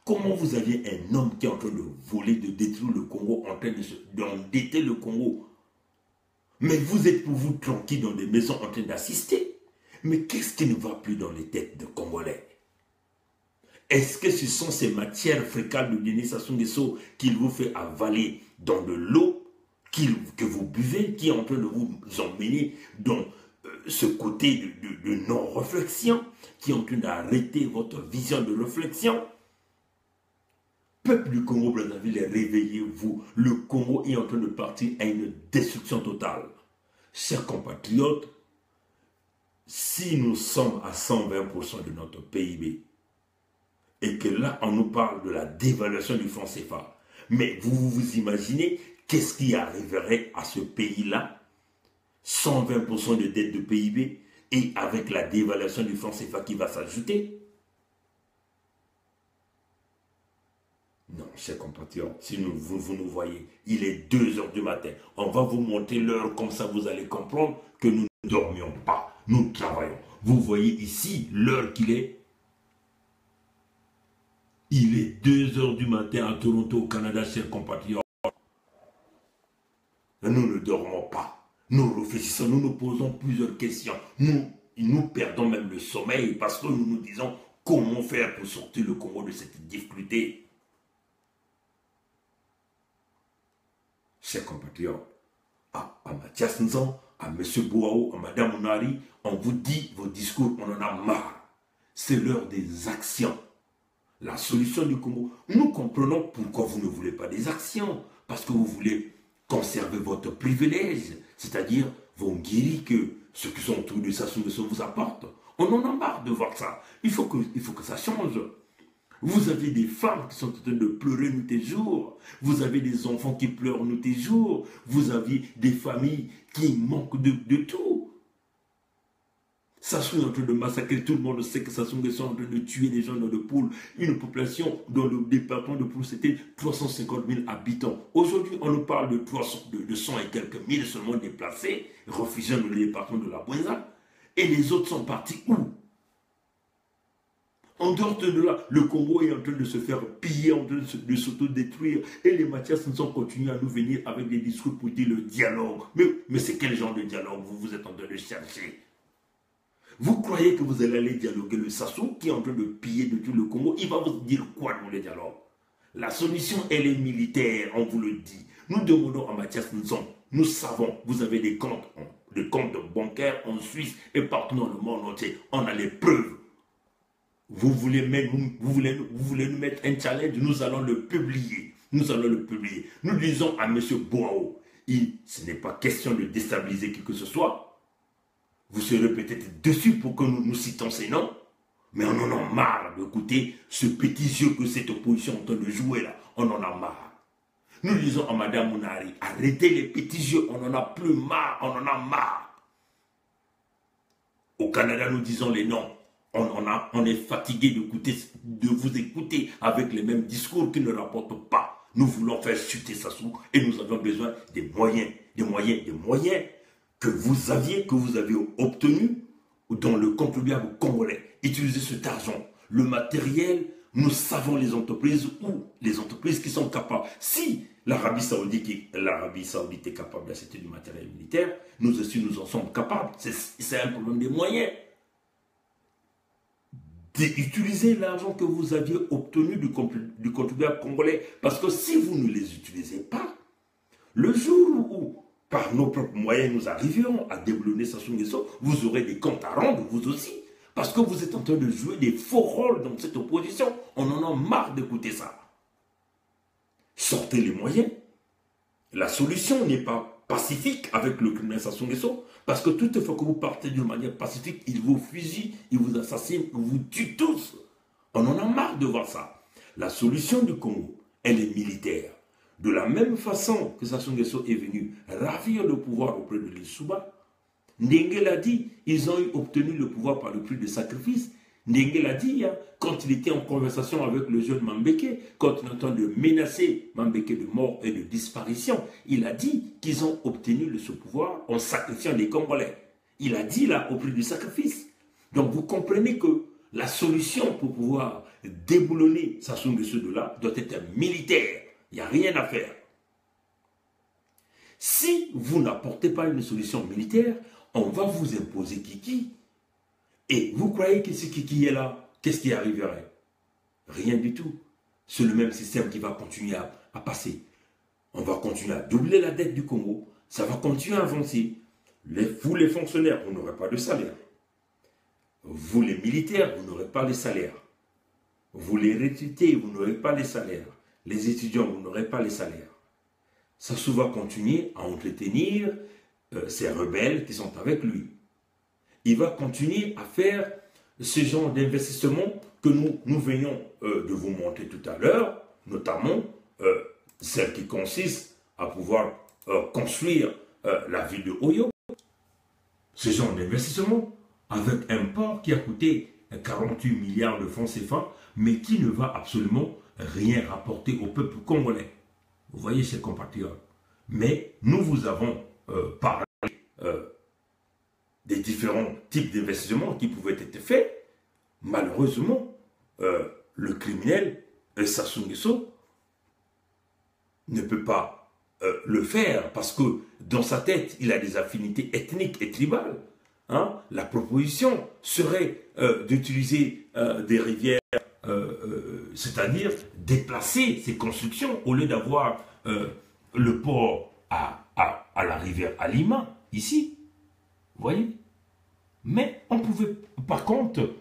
Speaker 1: Comment vous aviez un homme qui est en train de voler, de détruire le Congo, en train d'endetter le Congo? Mais vous êtes pour vous tranquille dans des maisons en train d'assister. Mais qu'est-ce qui ne va plus dans les têtes de Congolais? Est-ce que ce sont ces matières fécales de Denis Sassou Nguesso qu'il vous fait avaler dans de l'eau que vous buvez, qui est en train de vous emmener dans ce côté de non-réflexion, qui est en train d'arrêter votre vision de réflexion? Peuple du Congo-Brazzaville, réveillez-vous. Le Congo est en train de partir à une destruction totale. Chers compatriotes, si nous sommes à 120% de notre PIB, et que là, on nous parle de la dévaluation du franc CFA, mais vous imaginez qu'est-ce qui arriverait à ce pays-là? 120% de dette de PIB, et avec la dévaluation du franc CFA qui va s'ajouter? Non, chers compatriotes, si vous nous voyez, il est 2 heures du matin. On va vous montrer l'heure, comme ça vous allez comprendre que nous ne dormions pas, nous travaillons. Vous voyez ici l'heure qu'il est. Il est 2 heures du matin à Toronto, au Canada, chers compatriotes. Nous ne dormons pas. Nous réfléchissons, nous nous posons plusieurs questions. Nous perdons même le sommeil parce que nous nous disons comment faire pour sortir le Congo de cette difficulté. Chers compatriotes, à Mathias Nzon, à M. Bouaou, à Mme Mounari, on vous dit vos discours, on en a marre. C'est l'heure des actions. La solution du Congo, nous comprenons pourquoi vous ne voulez pas des actions. Parce que vous voulez conserver votre privilège, c'est-à-dire vos guéris que ceux qui sont autour de ça vous apportent. On en a marre de voir ça. Il faut que ça change. Vous avez des femmes qui sont en train de pleurer nous tes jours. Vous avez des enfants qui pleurent nous tes jours. Vous avez des familles qui manquent de tout. Sassou est en train de massacrer, tout le monde sait que Sassou Nguesso est en train de tuer des gens dans le Poul. Une population dont le département de Poul c'était 350 000 habitants. Aujourd'hui, on nous parle de 100 et quelques mille seulement déplacés, refusant le département de la Bouenza. Et les autres sont partis où? En dehors de là, le Congo est en train de se faire piller, en train de s'autodétruire. Et les Mathias nous ont continué à nous venir avec des discours pour dire le dialogue. Mais c'est quel genre de dialogue vous êtes en train de chercher? Vous croyez que vous allez aller dialoguer le Sassou qui est en train de piller de tout le Congo? Il va vous dire quoi dans le dialogue? La solution, elle est militaire, on vous le dit. Nous demandons à Mathias Nzon, nous savons, vous avez des comptes bancaires en Suisse et partout dans le monde entier. On a les preuves. Vous voulez nous mettre un challenge, nous allons le publier. Nous allons le publier. Nous disons à M. Boao, ce n'est pas question de déstabiliser qui que ce soit. Vous serez peut-être dessus pour que nous citons ces noms, mais on en a marre d'écouter ce petit jeu que cette opposition est en train de jouer là. On en a marre. Nous disons à Mme Mounari, arrêtez les petits jeux, on en a plus marre, on en a marre. Au Canada, nous disons les noms. On est fatigué de vous écouter avec les mêmes discours qui ne rapportent pas. Nous voulons faire chuter Sassou et nous avons besoin des moyens que vous avez obtenus dans le contribuable congolais. Utilisez cet argent. Le matériel, nous savons les entreprises qui sont capables. Si l'Arabie Saoudite est capable d'acheter du matériel militaire, nous aussi nous en sommes capables. C'est un problème des moyens. D'utiliser l'argent que vous aviez obtenu du contribuable congolais. Parce que si vous ne les utilisez pas, le jour où par nos propres moyens, nous arriverons à déboulonner Sassou Nguesso, vous aurez des comptes à rendre, vous aussi. Parce que vous êtes en train de jouer des faux rôles dans cette opposition. On en a marre d'écouter ça. Sortez les moyens. La solution n'est pas pacifique avec le criminel Sassou Nguesso, parce que toutefois que vous partez d'une manière pacifique, il vous fusille, il vous assassine, il vous tue tous. On en a marre de voir ça. La solution du Congo, elle est militaire. De la même façon que Sassou Nguesso est venu ravir le pouvoir auprès de l'Issouba, Ndenge l'a dit, ils ont obtenu le pouvoir par le prix de sacrifice. Ndenge l'a dit, quand il était en conversation avec le jeune Mambeke, quand il est en train de menacer Mambeke de mort et de disparition, il a dit qu'ils ont obtenu ce pouvoir en sacrifiant les Congolais. Il a dit là, au prix du sacrifice. Donc vous comprenez que la solution pour pouvoir déboulonner Sassou Nguesso de là doit être militaire. Il n'y a rien à faire. Si vous n'apportez pas une solution militaire, on va vous imposer Kiki. Et vous croyez que si Kiki est là, qu'est-ce qui arriverait? Rien du tout. C'est le même système qui va continuer à passer. On va continuer à doubler la dette du Congo. Ça va continuer à avancer. Vous les fonctionnaires, vous n'aurez pas de salaire. Vous les militaires, vous n'aurez pas les salaires. Vous les retraités, vous n'aurez pas les salaires. Les étudiants, vous n'aurez pas les salaires. Sassou va continuer à entretenir ces rebelles qui sont avec lui. Il va continuer à faire ce genre d'investissement que nous venions de vous montrer tout à l'heure, notamment celle qui consiste à pouvoir construire la ville de Oyo. Ce genre d'investissement avec un port qui a coûté 48 milliards de francs CFA, mais qui ne va absolument rien rapporter au peuple congolais. Vous voyez, chers compatriotes. Mais nous vous avons parlé des différents types d'investissements qui pouvaient être faits. Malheureusement, le criminel Sassou Nguesso ne peut pas le faire parce que dans sa tête, il a des affinités ethniques et tribales. Hein? La proposition serait d'utiliser des rivières, c'est-à-dire déplacer ces constructions au lieu d'avoir le port à la rivière Alima, ici. Vous voyez? Mais on pouvait par contre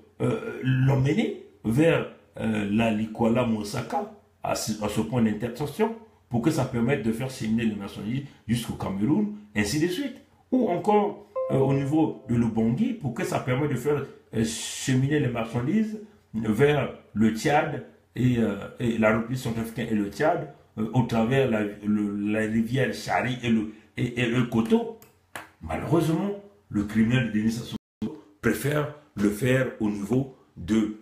Speaker 1: l'emmener vers la Likwala Mosaka à ce point d'intersection pour que ça permette de faire cheminer les marchandises jusqu'au Cameroun, ainsi de suite. Ou encore au niveau de l'Ubangui pour que ça permette de faire cheminer les marchandises vers le Tchad et la République centrafricaine et le Tchad au travers la rivière Chari et le Koto. Malheureusement, le criminel Denis Sassou préfèrent le faire au niveau de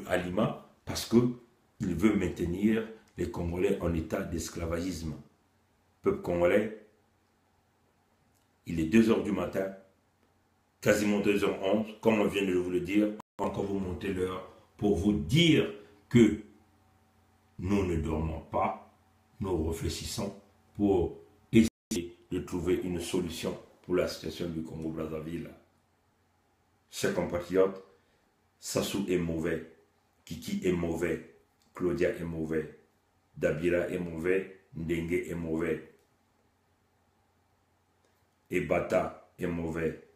Speaker 1: Alima parce qu'il veut maintenir les Congolais en état d'esclavagisme. Peuple congolais, il est 2 h du matin, quasiment 2 h 11, comme on vient de vous le dire, encore vous montez l'heure pour vous dire que nous ne dormons pas, nous réfléchissons pour essayer de trouver une solution pour la situation du Congo-Brazzaville. Chers compatriotes, Sassou est mauvais, Kiki est mauvais, Claudia est mauvais, Dabira est mauvais, Ndengue est mauvais, Ebata est mauvais.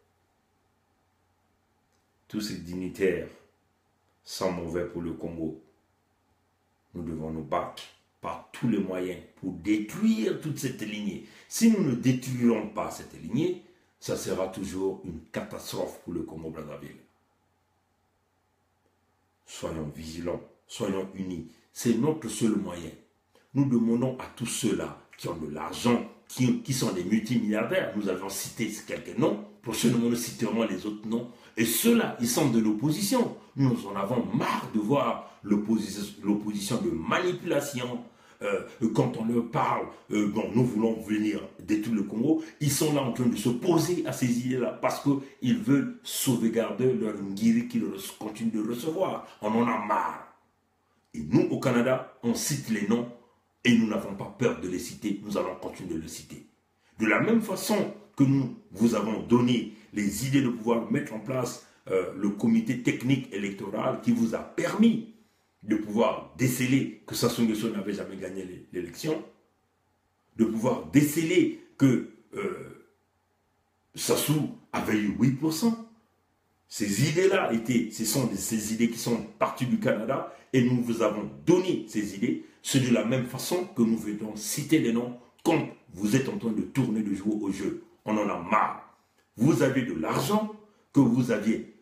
Speaker 1: Tous ces dignitaires sont mauvais pour le Congo. Nous devons nous battre par tous les moyens pour détruire toute cette lignée. Si nous ne détruirons pas cette lignée, ça sera toujours une catastrophe pour le Congo-Brazzaville. Soyons vigilants, soyons unis. C'est notre seul moyen. Nous demandons à tous ceux-là qui ont de l'argent, qui sont des multimilliardaires, nous avons cité quelques noms, prochainement nous citerons les autres noms, et ceux-là, ils sont de l'opposition. Nous en avons marre de voir l'opposition de manipulation. Quand on leur parle, bon, nous voulons venir détruire le Congo, ils sont là en train de se poser à ces idées-là parce qu'ils veulent sauvegarder leur ngiri qu'ils continuent de recevoir. On en a marre. Et nous, au Canada, on cite les noms et nous n'avons pas peur de les citer. Nous allons continuer de les citer. De la même façon que nous vous avons donné les idées de pouvoir mettre en place le comité technique électoral qui vous a permis de pouvoir déceler que Sassou Nguesso n'avait jamais gagné l'élection, de pouvoir déceler que Sassou avait eu 8%. Ces idées-là ce sont ces idées qui sont parties du Canada et nous vous avons donné ces idées. C'est de la même façon que nous venons citer les noms quand vous êtes en train de tourner, de jouer au jeu. On en a marre. Vous avez de l'argent que vous aviez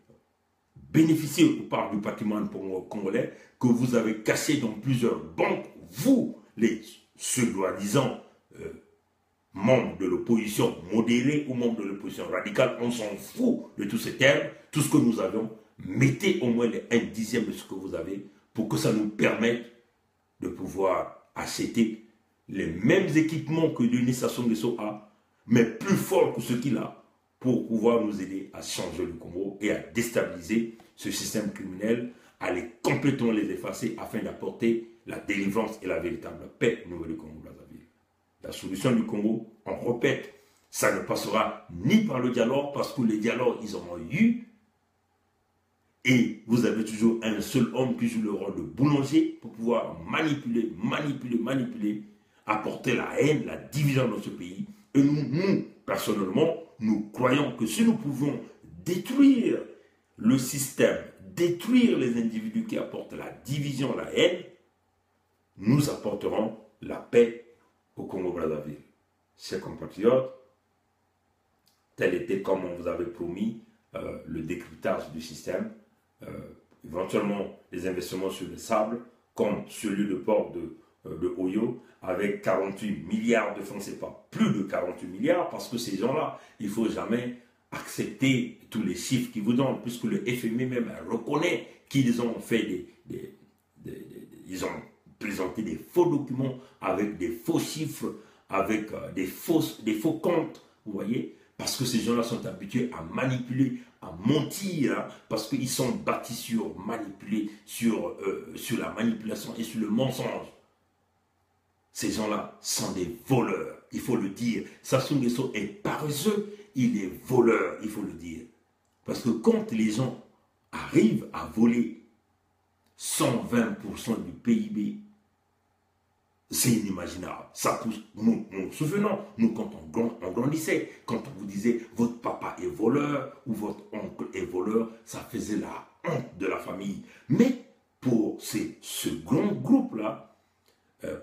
Speaker 1: bénéficié par du patrimoine congolais, que vous avez caché dans plusieurs banques. Vous, les soi-disant membres de l'opposition modérée ou membres de l'opposition radicale, on s'en fout de tous ces termes. Tout ce que nous avons, mettez au moins les 1/10 de ce que vous avez pour que ça nous permette de pouvoir acheter les mêmes équipements que Denis Sassou Nguesso a, mais plus fort que ce qu'il a, pour pouvoir nous aider à changer le Congo et à déstabiliser ce système criminel, à complètement les effacer afin d'apporter la délivrance et la véritable paix au niveau du Congo-Brazzaville. La solution du Congo, on répète, ça ne passera ni par le dialogue, parce que les dialogues, ils en ont eu, et vous avez toujours un seul homme qui joue le rôle de boulanger pour pouvoir manipuler, apporter la haine, la division dans ce pays. Et nous, personnellement, nous croyons que si nous pouvons détruire le système, détruire les individus qui apportent la division, la haine, nous apporterons la paix au Congo-Brazzaville. Chers compatriotes, tel était, comme on vous avait promis, le décryptage du système. Éventuellement, les investissements sur le sable, comme celui de port de Oyo, avec 48 milliards de francs CFA, plus de 48 milliards, parce que ces gens-là, il ne faut jamais accepter tous les chiffres qu'ils vous donnent, puisque le FMI même reconnaît qu'ils ont fait ils ont présenté des faux documents avec des faux chiffres, avec des faux comptes, vous voyez, parce que ces gens-là sont habitués à manipuler, à mentir, hein, parce qu'ils sont bâtis sur manipuler, sur la manipulation et sur le mensonge. Ces gens-là sont des voleurs, il faut le dire. Sassou Nguesso est paresseux, il est voleur, il faut le dire. Parce que quand les gens arrivent à voler 120% du PIB, c'est inimaginable. Ça pousse, nous nous souvenons, nous quand on grandissait, quand on vous disait votre papa est voleur ou votre oncle est voleur, ça faisait la honte de la famille. Mais pour ce grand groupe-là,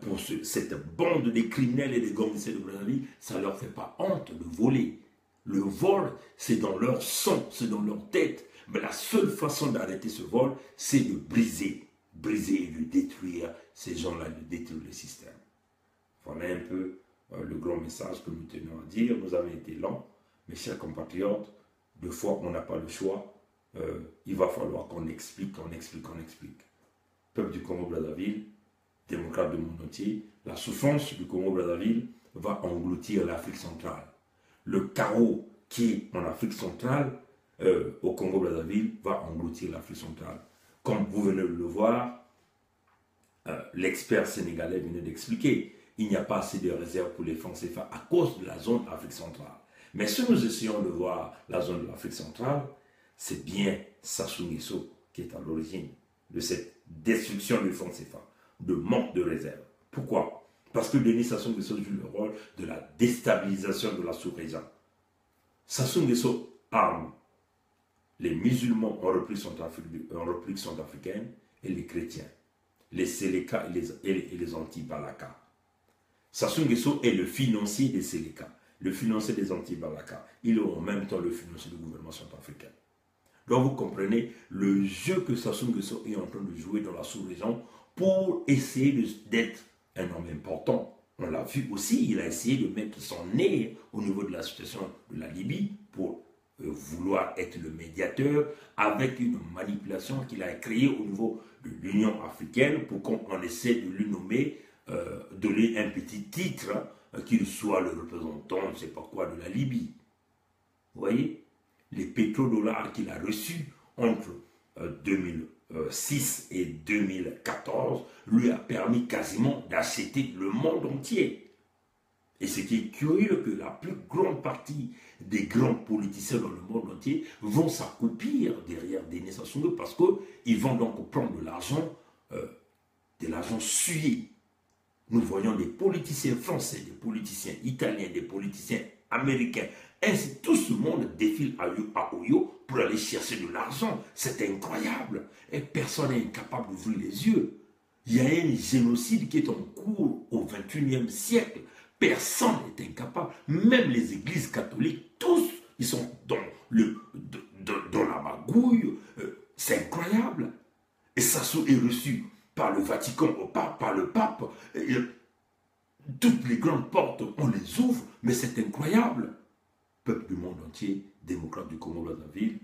Speaker 1: pour cette bande de criminels et de gangsters de Brazzaville, ça ne leur fait pas honte de voler. Le vol, c'est dans leur sang, c'est dans leur tête. Mais la seule façon d'arrêter ce vol, c'est de briser et de détruire ces gens-là, de détruire le système. Voilà un peu le grand message que nous tenons à dire. Nous avons été lents, mes chers compatriotes, Des fois, on n'a pas le choix. Il va falloir qu'on explique, qu'on explique, qu'on explique. Peuple du Congo-Brazzaville, démocrate du monde entier, la souffrance du Congo-Brazzaville va engloutir l'Afrique centrale. Le chaos qui est en Afrique centrale, au Congo-Brazzaville, va engloutir l'Afrique centrale. Comme vous venez de le voir, l'expert sénégalais venait d'expliquer, il n'y a pas assez de réserves pour les francs CFA à cause de la zone Afrique centrale. Mais si nous essayons de voir la zone de l'Afrique centrale, c'est bien Sassou Nguesso qui est à l'origine de cette destruction du franc CFA, de manque de réserves. Pourquoi? Parce que Denis Sassou Nguesso joue le rôle de la déstabilisation de la sous-région. Sassou Nguesso arme les musulmans en République centrafricaine et les chrétiens, les Séléka et les anti-Balaka. Sassou Nguesso est le financier des Séléka, le financier des anti-Balaka. Il est en même temps le financier du gouvernement centrafricain. Donc vous comprenez le jeu que Sassou Nguesso est en train de jouer dans la sous-région pour essayer d'être un homme important. On l'a vu aussi, il a essayé de mettre son nez au niveau de la situation de la Libye pour vouloir être le médiateur avec une manipulation qu'il a créée au niveau de l'Union africaine pour qu'on essaie de lui nommer, donner un petit titre, qu'il soit le représentant, je ne sais pas quoi, de la Libye. Vous voyez, les pétrodollars qu'il a reçus entre 2006 et 2014 lui a permis quasiment d'acheter le monde entier. Et ce qui est curieux, que la plus grande partie des grands politiciens dans le monde entier vont s'accroupir derrière Denis Sassou Nguesso parce qu'ils vont donc prendre de l'argent sué. Nous voyons des politiciens français, des politiciens italiens, des politiciens américains, ainsi tout ce monde défile à Oyo pour aller chercher de l'argent. C'est incroyable. Et personne n'est incapable d'ouvrir les yeux. Il y a un génocide qui est en cours au XXIe siècle. Personne n'est incapable. Même les églises catholiques, tous, ils sont dans la magouille. C'est incroyable. Et Sassou est reçu par le Vatican, par le pape. Toutes les grandes portes, on les ouvre, mais c'est incroyable. Peuple du monde entier, démocrate du Congo-Brazzaville,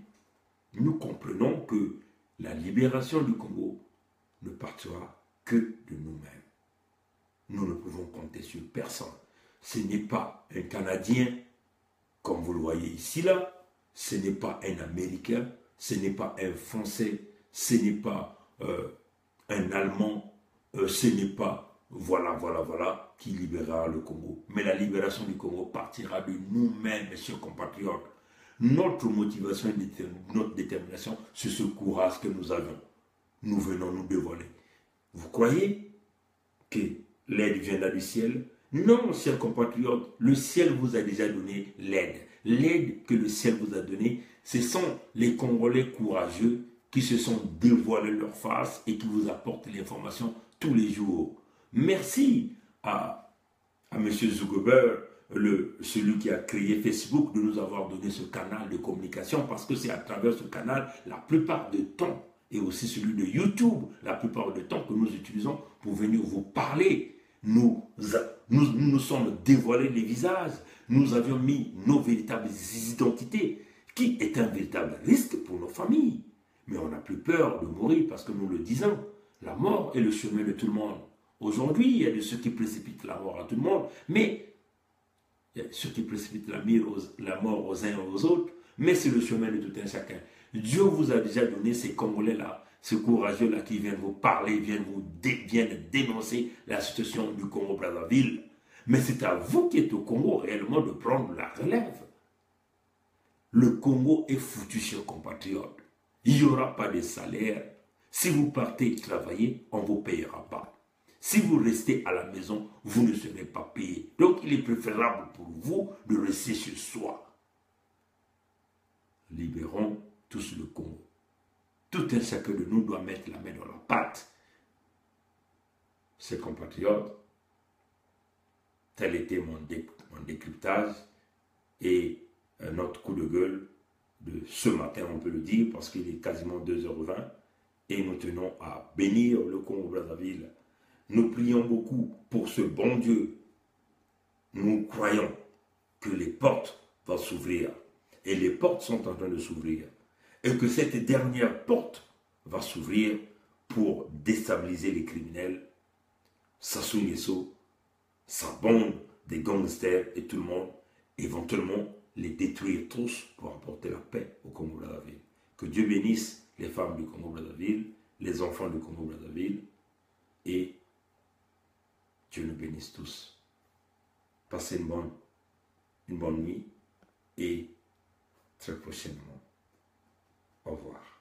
Speaker 1: nous comprenons que la libération du Congo ne partira que de nous-mêmes. Nous ne pouvons compter sur personne. Ce n'est pas un Canadien, comme vous le voyez ici, là. Ce n'est pas un Américain. Ce n'est pas un Français. Ce n'est pas un Allemand. Ce n'est pas, voilà, qui libérera le Congo. Mais la libération du Congo partira de nous-mêmes, mes chers compatriotes. Notre motivation et notre détermination, c'est ce courage que nous avons. Nous venons nous dévoiler. Vous croyez que l'aide viendra du ciel? Non, chers compatriotes, le ciel vous a déjà donné l'aide. L'aide que le ciel vous a donnée, ce sont les Congolais courageux qui se sont dévoilés leur face et qui vous apportent l'information tous les jours. Merci à M. Zuckerberg, celui qui a créé Facebook, de nous avoir donné ce canal de communication, parce que c'est à travers ce canal, la plupart du temps, et aussi celui de YouTube, la plupart du temps que nous utilisons pour venir vous parler. Nous sommes dévoilés les visages, nous avions mis nos véritables identités, qui est un véritable risque pour nos familles. Mais on n'a plus peur de mourir parce que nous le disons, la mort est le chemin de tout le monde. Aujourd'hui, il y a de ceux qui précipitent la mort à tout le monde, mais il y a ceux qui précipitent la mort aux uns et aux autres, mais c'est le chemin de tout un chacun. Dieu vous a déjà donné ces Congolais-là, ces courageux-là qui viennent vous parler, viennent dénoncer la situation du Congo-Brazzaville. Mais c'est à vous qui êtes au Congo réellement de prendre la relève. Le Congo est foutu, chers compatriotes. Il n'y aura pas de salaire. Si vous partez travailler, on ne vous payera pas. Si vous restez à la maison, vous ne serez pas payé. Donc il est préférable pour vous de rester chez soi. Libérons tous le Congo. Tout un chacun de nous doit mettre la main dans la pâte. Ses compatriotes, tel était mon décryptage et notre coup de gueule de ce matin, on peut le dire, parce qu'il est quasiment 2h20 et nous tenons à bénir le Congo-Brazzaville. Nous prions beaucoup pour ce bon Dieu. Nous croyons que les portes vont s'ouvrir Et les portes sont en train de s'ouvrir. Et que cette dernière porte va s'ouvrir pour déstabiliser les criminels, Sassou Nguesso, sa bande des gangsters et tout le monde, éventuellement les détruire tous pour apporter la paix au Congo-Brazzaville. Que Dieu bénisse les femmes du Congo-Brazzaville, les enfants du Congo-Brazzaville, et Dieu nous bénisse tous. Passez une bonne nuit et très prochainement. Au revoir.